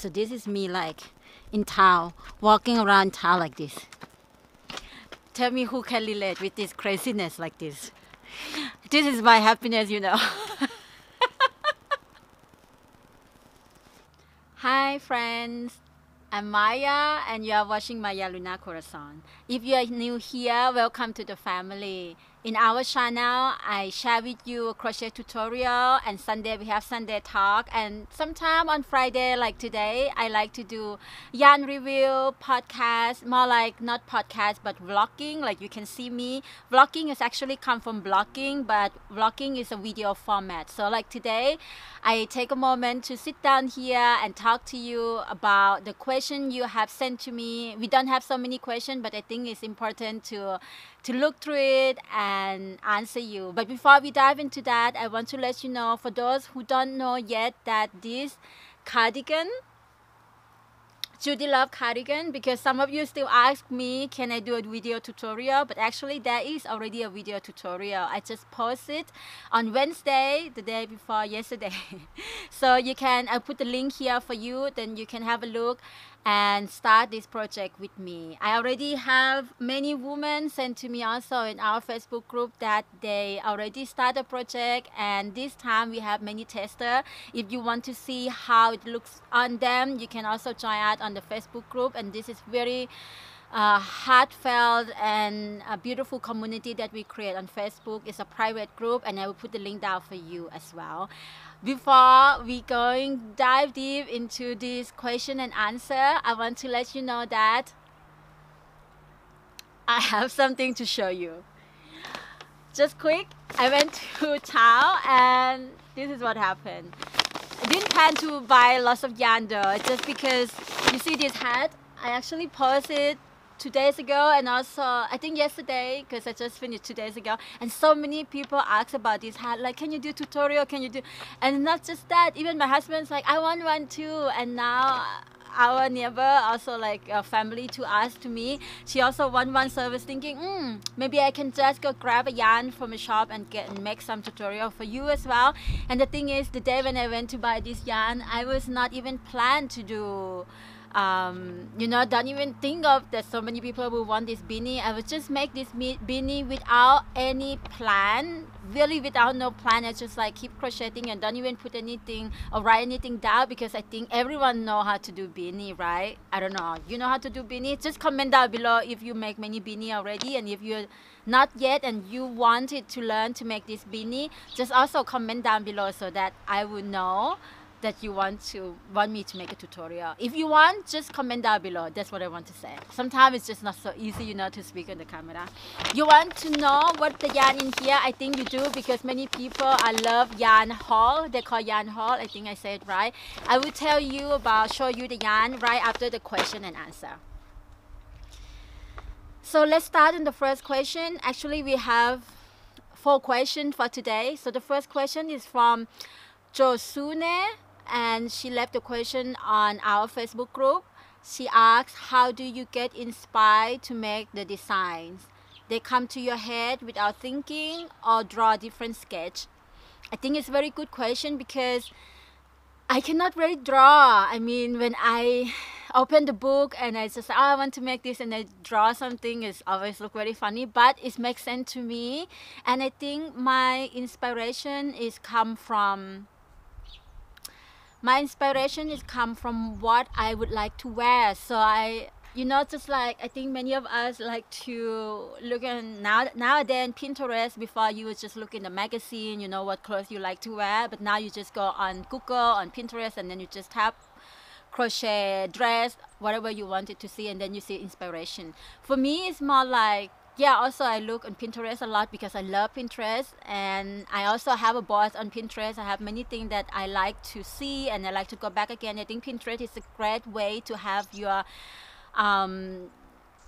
So this is me like in town, walking around town like this. Tell me who can relate with this craziness like this. This is my happiness, you know. Hi friends, I'm Maya and you are watching Maya Luna Corazon. If you are new here, welcome to the family. In our channel, I share with you a crochet tutorial, and Sunday we have Sunday talk, and sometime on Friday like today, I like to do yarn review, podcast, more like not podcast but vlogging, like you can see me. Vlogging is actually come from blogging, but vlogging is a video format. So like today, I take a moment to sit down here and talk to you about the question you have sent to me. We don't have so many questions, but I think it's important to look through it and answer you. But before we dive into that, I want to let you know, for those who don't know yet, that this cardigan, JudyLove Cardigan, because some of you still ask me, can I do a video tutorial? But actually there is already a video tutorial. I just posted on Wednesday, the day before yesterday. So you can, I'll put the link here for you, then you can have a look and start this project with me. I already have many women sent to me also in our Facebook group that they already start a project, and this time we have many testers. If you want to see how it looks on them, you can also join out on the Facebook group, and this is very heartfelt and a beautiful community that we create on Facebook. It's a private group, and I will put the link down for you as well. Before we dive deep into this question and answer, I want to let you know that I have something to show you. Just quick, I went to town and this is what happened. I didn't plan to buy lots of yarn though, just because you see this hat, I actually posted 2 days ago, and also I think yesterday, because I just finished 2 days ago, and so many people ask about this hat, like, can you do tutorial, can you do, and not just that, even my husband's like, I want one too. And now our neighbor, also like a family to us, to me, she also want one service, thinking maybe I can just go grab a yarn from a shop and make some tutorial for you as well. And the thing is, the day when I went to buy this yarn, I was not even planned to do you know, don't even think of that so many people will want this beanie. I would just make this beanie without any plan, really without no plan. I just like keep crocheting and don't even put anything or write anything down, because I think everyone know how to do beanie, right? I don't know, you know how to do beanie? Just comment down below if you make many beanie already, and if you're not yet and you wanted to learn to make this beanie, just also comment down below so that I will know that you want me to make a tutorial. If you want, just comment down below. That's what I want to say. Sometimes it's just not so easy, you know, to speak on the camera. You want to know what the yarn in here? I think you do, because many people love yarn haul. They call yarn haul. I think I said it right. I will tell you about, show you the yarn right after the question and answer. So let's start on the first question. Actually, we have 4 questions for today. So the first question is from Josune, and she left the question on our Facebook group. She asks, how do you get inspired to make the designs? They come to your head without thinking, or draw a different sketch? I think it's a very good question, because I cannot really draw. I mean, when I open the book and I just say, oh, I want to make this, and I draw something, it's always look very funny, but it makes sense to me. And I think my inspiration is come from what I would like to wear. So I, you know, just like I think many of us like to look at nowadays in Pinterest. Before you would just look in the magazine, you know, what clothes you like to wear, but now you just go on Google, on Pinterest, and then you just tap crochet dress, whatever you wanted to see, and then you see inspiration. For me, it's more like, yeah, also I look on Pinterest a lot because I love Pinterest, and I also have a board on Pinterest. I have many things that I like to see and I like to go back again. I think Pinterest is a great way to have your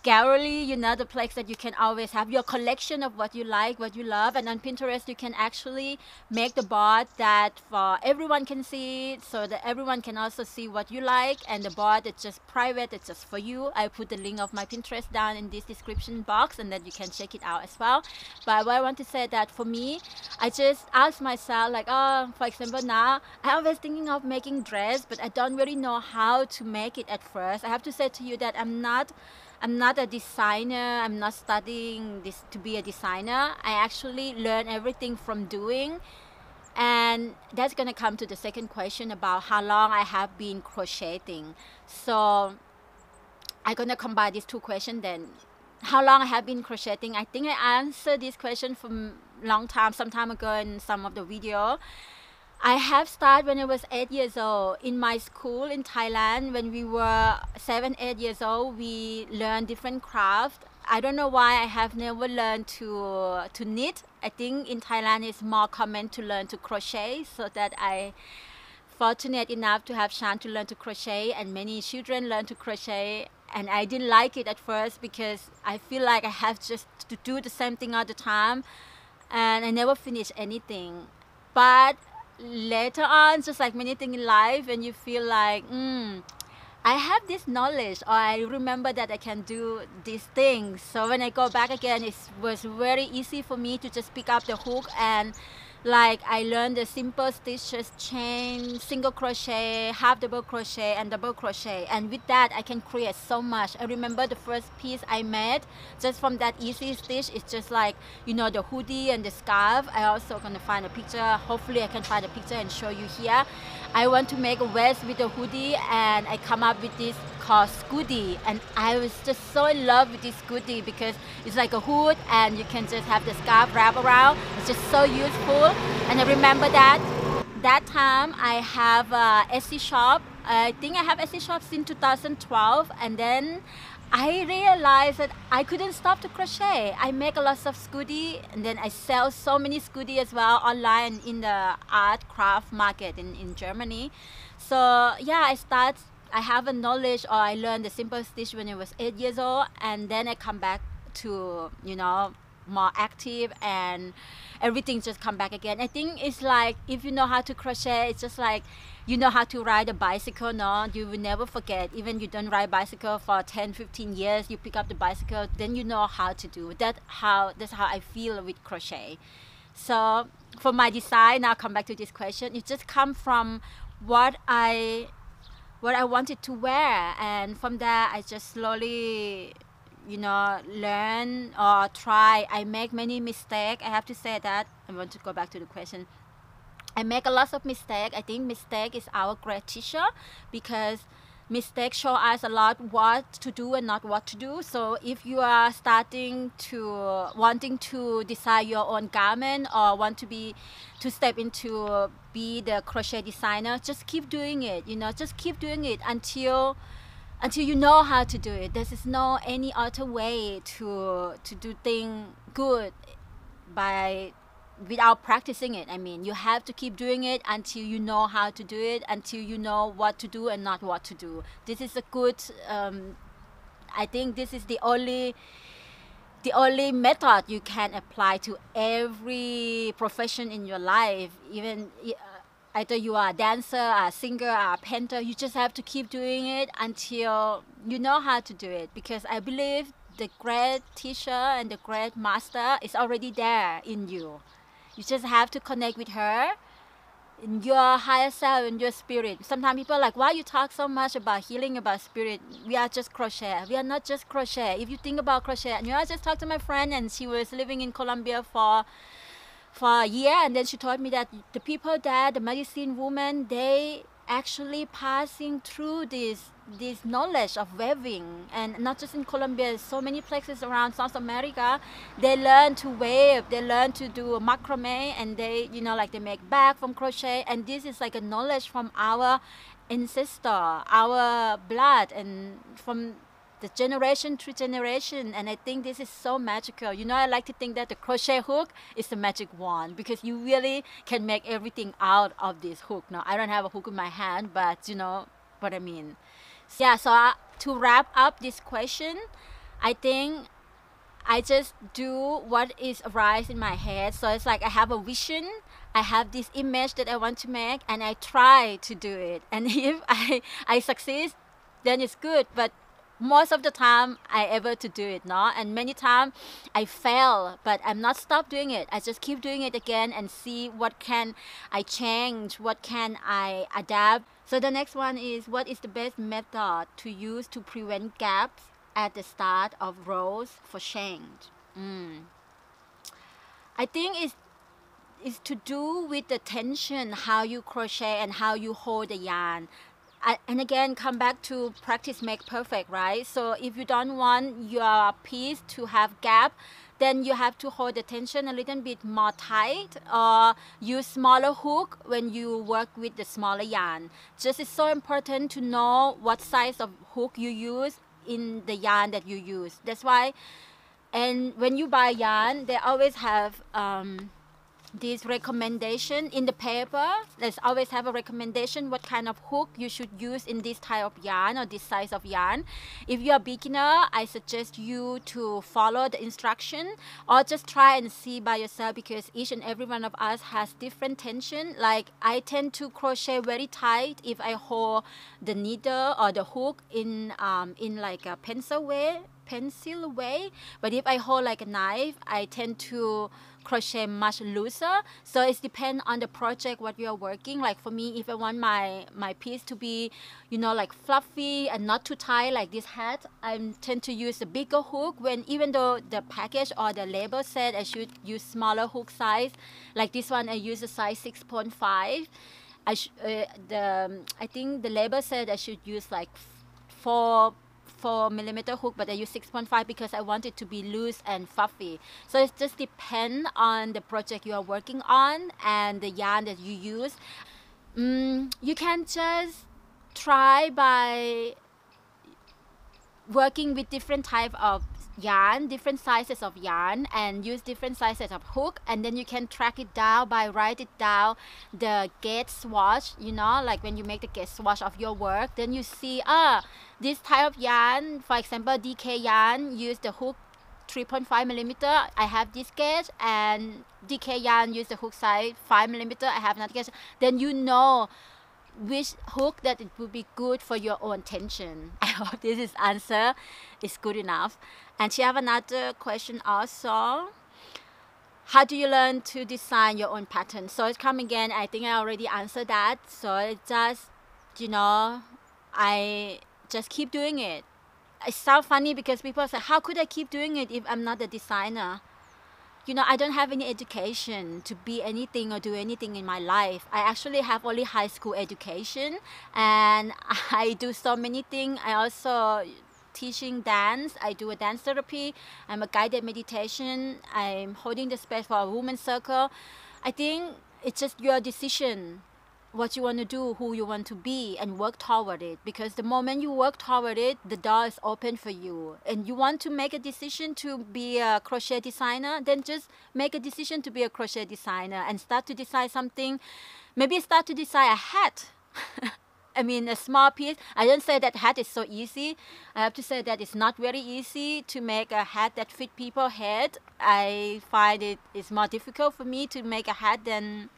gallery, you know, the place that you can always have your collection of what you like, what you love. And on Pinterest you can actually make the board that for everyone can see it, so that everyone can also see what you like. And the board, it's just private, it's just for you. I put the link of my Pinterest down in this description box, and then you can check it out as well. But what I want to say that for me, I just ask myself, like, oh, for example, now I always thinking of making dress, but I don't really know how to make it at first. I have to say to you that I'm not a designer. I'm not studying this to be a designer. I actually learn everything from doing. And that's gonna come to the second question about how long I have been crocheting. So I'm gonna combine these two questions then. How long I have been crocheting? I think I answered this question from long time, some time ago in some of the video. I have started when I was 8 years old. In my school in Thailand, when we were 7, 8 years old, we learned different crafts. I don't know why I have never learned to knit. I think in Thailand it's more common to learn to crochet, so that I fortunate enough to have chance to learn to crochet, and many children learn to crochet. And I didn't like it at first because I feel like I have just to do the same thing all the time, and I never finish anything. But later on, just like many things in life, when you feel like I have this knowledge, or I remember that I can do these things. So when I go back again, it was very easy for me to just pick up the hook, and like I learned the simple stitches, chain, single crochet, half double crochet, and double crochet. And with that I can create so much. I remember the first piece I made just from that easy stitch. It's just like, you know, the hoodie and the scarf. I also gonna find a picture. Hopefully I can find a picture and show you here. I want to make a vest with a hoodie, and I come up with this called Scoody, and I was just so in love with this Scoody because it's like a hood and you can just have the scarf wrap around. It's just so useful. And I remember that time I have a Etsy shop. I think I have Etsy shop since 2012, and then I realized that I couldn't stop to crochet. I make a lot of Scoody, and then I sell so many Scoody as well online in the art craft market in Germany. So yeah, I have a knowledge, or I learned the simple stitch when I was 8 years old, and then I come back to, you know, more active, and everything just come back again. I think it's like, if you know how to crochet, it's just like you know how to ride a bicycle. No, you will never forget. Even you don't ride bicycle for 10-15 years, you pick up the bicycle, then you know how to do that's how I feel with crochet. So for my design, now come back to this question, it just come from what I wanted to wear, and from there I just slowly, you know, learn or try. I make many mistakes. I have to say that. I want to go back to the question. I make a lot of mistakes. I think mistake is our great teacher, because mistakes show us a lot what to do and not what to do. So if you are wanting to design your own garment, or want to step into be the crochet designer, just keep doing it. You know, just keep doing it until you know how to do it. There is no any other way to do things good without practicing it. I mean, you have to keep doing it until you know how to do it, until you know what to do and not what to do. This is a good, I think this is the only method you can apply to every profession in your life. Even either you are a dancer, a singer, a painter, you just have to keep doing it until you know how to do it. Because I believe the great teacher and the great master is already there in you. You just have to connect with her, in your higher self, in your spirit. Sometimes people are like, why you talk so much about healing, about spirit? We are just crochet. We are not just crochet. If you think about crochet, and I just talked to my friend, and she was living in Colombia for a year, and then she told me that the people there, the medicine women, they actually passing through this knowledge of weaving. And not just in Colombia, so many places around South America, they learn to weave, they learn to do macrame, and they, you know, like they make bag from crochet. And this is like a knowledge from our ancestor, our blood, and from the generation to generation. And I think this is so magical. You know, I like to think that the crochet hook is the magic wand, because you really can make everything out of this hook. Now, I don't have a hook in my hand, but you know what I mean. Yeah, so to wrap up this question, I think I just do what is arise in my head. So it's like I have a vision, I have this image that I want to make, and I try to do it. And if I succeed, then it's good. But most of the time I ever to do it, no? And many times I fail, but I'm not stop doing it. I just keep doing it again and see what can I change, what can I adapt. So the next one is, what is the best method to use to prevent gaps at the start of rows for change? I think it's to do with the tension, how you crochet and how you hold the yarn. And again, come back to practice make perfect, right? So if you don't want your piece to have gap, then you have to hold the tension a little bit more tight, or use smaller hook when you work with the smaller yarn. Just it's so important to know what size of hook you use in the yarn that you use. That's why, and when you buy yarn, they always have this recommendation in the paper. There's always have a recommendation what kind of hook you should use in this type of yarn or this size of yarn. If you're a beginner, I suggest you to follow the instruction or just try and see by yourself, because each and every one of us has different tension. Like I tend to crochet very tight if I hold the needle or the hook in like a pencil way, but if I hold like a knife, I tend to crochet much looser. So it depends on the project what you are working. Like for me, if I want my piece to be, you know, like fluffy and not too tight like this hat, I tend to use a bigger hook, when even though the package or the label said I should use smaller hook size. Like this one I use a size 6.5. I think the label said I should use like 4mm hook, but I use 6.5 because I want it to be loose and fluffy. So it just depends on the project you are working on and the yarn that you use. You can just try by working with different type of yarn, different sizes of yarn, and use different sizes of hook, and then you can track it down by write it down the gauge swatch, you know, like when you make the gauge swatch of your work, then you see this type of yarn, for example DK yarn, use the hook 3.5mm, I have this gauge, and DK yarn use the hook size 5mm, I have another gauge. Then you know which hook that it would be good for your own tension. I hope this answer is good enough. And she have another question also. How do you learn to design your own pattern? So it's come again, I think I already answered that. So it just, you know, I just keep doing it. It sounds funny because people say, how could I keep doing it if I'm not a designer? You know, I don't have any education to be anything or do anything in my life. I actually have only high school education, and I do so many things. I also teaching dance. I do a dance therapy. I'm a guided meditation. I'm holding the space for a women's circle. I think it's just your decision what you want to do, who you want to be, and work toward it. Because the moment you work toward it, the door is open for you. And you want to make a decision to be a crochet designer, then just make a decision to be a crochet designer and start to design something. Maybe start to design a hat. I mean, a small piece. I don't say that hat is so easy. I have to say that it's not very easy to make a hat that fit people's head. I find it is more difficult for me to make a hat than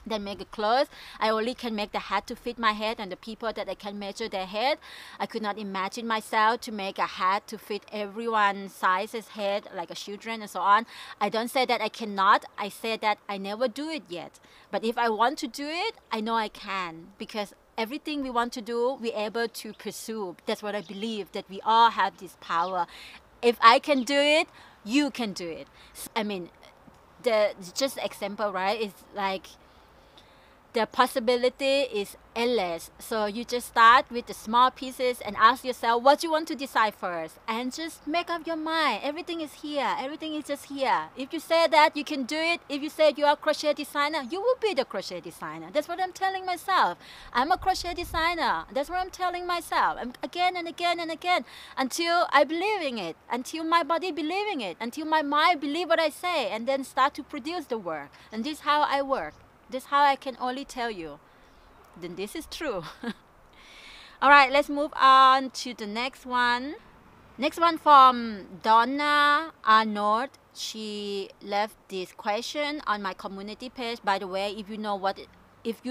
make a clothes. I only can make the hat to fit my head and the people that I can measure their head. I could not imagine myself to make a hat to fit everyone's size's head, like a children and so on. I don't say that I cannot. I say that I never do it yet. But if I want to do it, I know I can, because everything we want to do, we're able to pursue. That's what I believe, that we all have this power. If I can do it, you can do it. I mean, just example, right? It's like the possibility is endless. So you just start with the small pieces and ask yourself what you want to decide first, and just make up your mind. Everything is here. Everything is just here. If you say that you can do it, if you say you are a crochet designer, you will be the crochet designer. That's what I'm telling myself. I'm a crochet designer. That's what I'm telling myself. Again and again and again, until I believe in it, until my body believe in it, until my mind believe what I say, and then start to produce the work. And this is how I work. This is how I can only tell you. Then this is true. All right, let's move on to the next one. Next one from Donna Arnold. She left this question on my community page. By the way, if you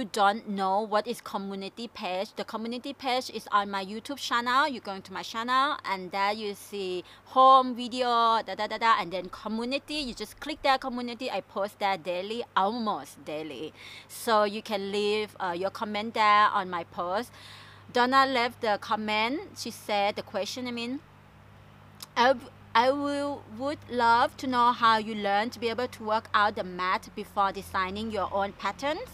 don't know what is community page, the community page is on my YouTube channel. You're going to my channel and there you see home, video, and then community. You just click that community. I post there daily, almost daily. So you can leave your comment there on my post. Donna left the comment. She said the question, would love to know how you learn to be able to work out the mat before designing your own patterns.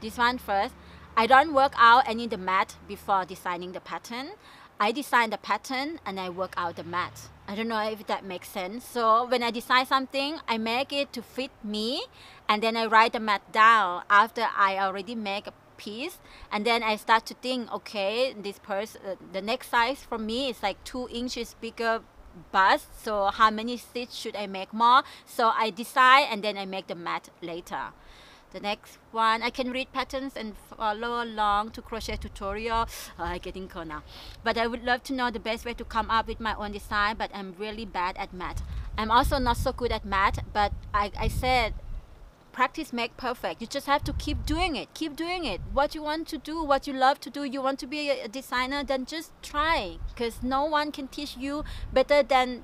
This one first. I don't work out any of the mat before designing the pattern. I design the pattern and I work out the mat. I don't know if that makes sense. So when I design something, I make it to fit me and then I write the mat down after I already make a piece, and then I start to think, okay, this person, the next size for me is like 2 inches bigger bust, so how many stitches should I make more? So I decide and then I make the mat later. The next one, I can read patterns and follow along to crochet tutorial. I'm getting cold now. But I would love to know the best way to come up with my own design, but I'm really bad at mat. I'm also not so good at mat, but I said practice make perfect. You just have to keep doing it. Keep doing it. What you want to do, what you love to do, you want to be a designer, then just try. Because no one can teach you better than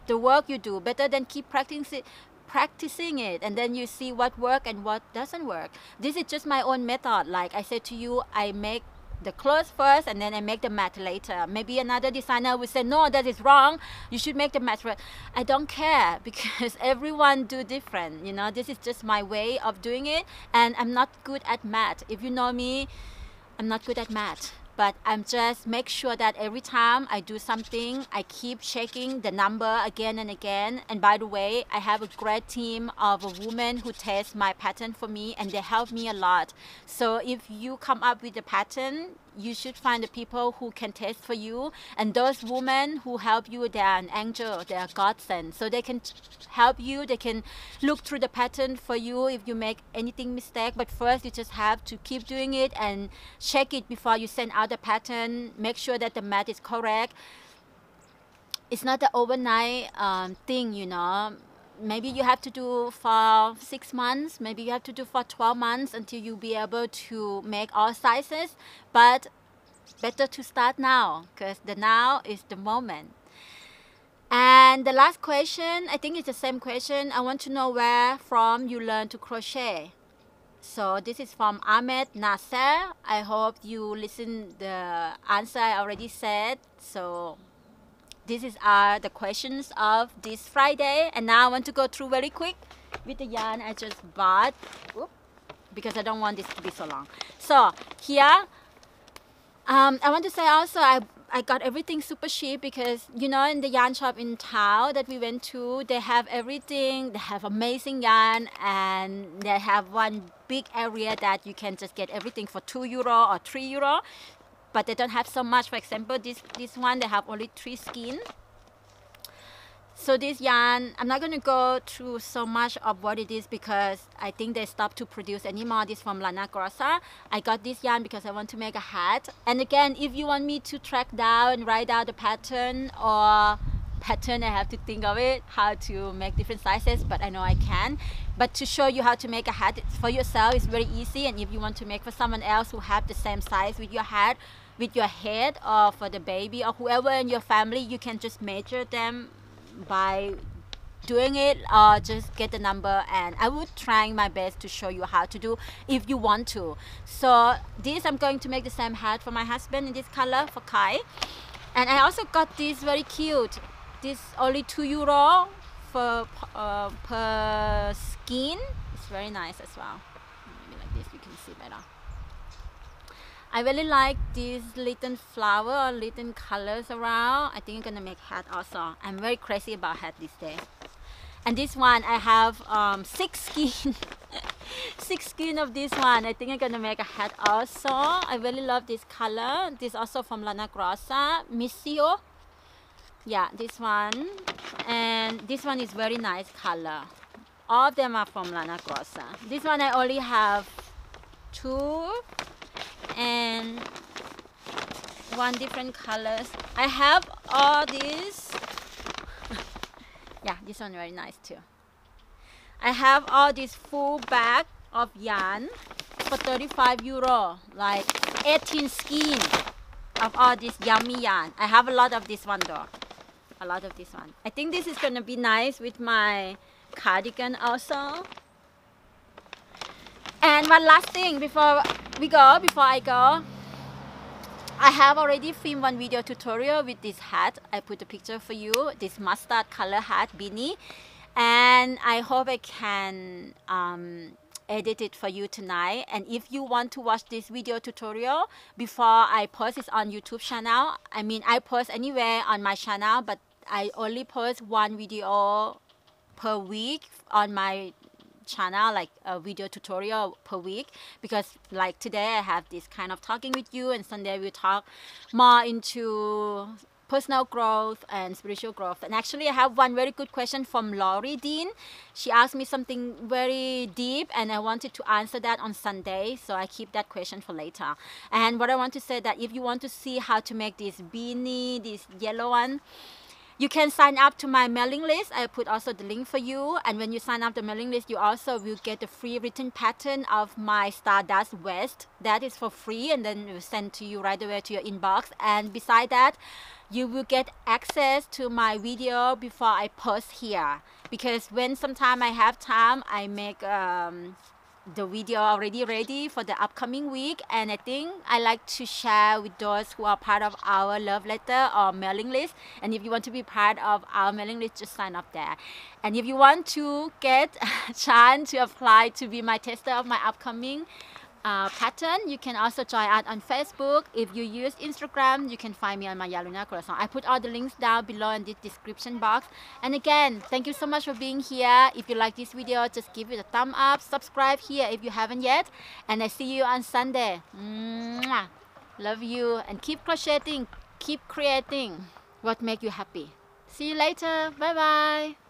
the work you do, better than keep practicing it, and then you see what works and what doesn't work. This is just my own method. Like I said to you, I make the clothes first and then I make the mat later. Maybe another designer will say, no, that is wrong, you should make the mat first. I don't care because everyone do different, you know. This is just my way of doing it, and I'm not good at mat. If you know me, I'm not good at mat. But I'm just make sure that every time I do something, I keep checking the number again and again. And by the way, I have a great team of women who test my pattern for me, and they help me a lot. So if you come up with a pattern, you should find the people who can test for you. And those women who help you, they are an angel, they are godsend. So they can help you, they can look through the pattern for you if you make anything mistake. But first, you just have to keep doing it and check it before you send out the pattern. Make sure that the mat is correct. It's not the overnight thing, you know. Maybe you have to do for 6 months, maybe you have to do for 12 months until you be able to make all sizes. But better to start now, because the now is the moment. And the last question, I think it's the same question. I want to know where from you learn to crochet. So this is from Ahmed Nasser. I hope you listen the answer I already said. So these are the questions of this Friday. And now I want to go through very quick with the yarn I just bought. Oops, because I don't want this to be so long. So here, I want to say also I got everything super cheap because, you know, in the yarn shop in town that we went to, they have everything. They have amazing yarn, and they have one big area that you can just get everything for €2 or €3. But they don't have so much. For example, this one, they have only 3 skeins. So this yarn, I'm not going to go through so much of what it is because I think they stopped to produce anymore. This from Lana Grossa. I got this yarn because I want to make a hat. And again, if you want me to track down and write out the pattern I have to think of it, how to make different sizes, but I know I can. But to show you how to make a hat for yourself is very easy. And if you want to make for someone else who have the same size with your hat, with your head, or for the baby or whoever in your family, you can just measure them by doing it, or just get the number, and I would try my best to show you how to do if you want to. So this, I'm going to make the same hat for my husband in this color for Kai. And I also got this very cute, this only €2 for per skein. It's very nice as well. Maybe like this, you can see better. I really like these little flower or little colors around. I think I'm gonna make hat also. I'm very crazy about hat these days. And this one, I have 6 skein. 6 skein of this one. I think I'm gonna make a hat also. I really love this color. This also from Lana Grossa, Missio. Yeah, this one. And this one is very nice color. All of them are from Lana Grossa. This one I only have 2. And one different colors. I have all these. Yeah, this one very nice too. I have all this full bag of yarn for 35 euro, like 18 skein of all this yummy yarn. I have a lot of this one though. A lot of this one. I think this is gonna be nice with my cardigan also. And one last thing before I go, I have already filmed one video tutorial with this hat. I put a picture for you, this mustard color hat beanie, and I hope I can edit it for you tonight. And if you want to watch this video tutorial before I post it on YouTube channel, I mean I post anywhere on my channel, but I only post one video per week on my channel, like a video tutorial per week, because like today I have this kind of talking with you, and Sunday we'll talk more into personal growth and spiritual growth. And actually I have one very good question from Laurie Dean. She asked me something very deep and I wanted to answer that on Sunday, so I keep that question for later. And what I want to say that if you want to see how to make this beanie, this yellow one, you can sign up to my mailing list. I put also the link for you, and when you sign up the mailing list, you also will get a free written pattern of my Stardust vest. That is for free, and then we'll send to you right away to your inbox. And beside that, you will get access to my video before I post here, because when sometime I have time, I make the video already ready for the upcoming week, and I think I like to share with those who are part of our love letter or mailing list. And if you want to be part of our mailing list, just sign up there. And if you want to get a chance to apply to be my tester of my upcoming pattern, you can also join us on Facebook. If you use Instagram, you can find me on my Lana Grossa. I put all the links down below in the description box. And again, thank you so much for being here. If you like this video, just give it a thumb up, subscribe here if you haven't yet, and I see you on Sunday. Mwah. Love you, and keep crocheting, keep creating what makes you happy. See you later. Bye bye.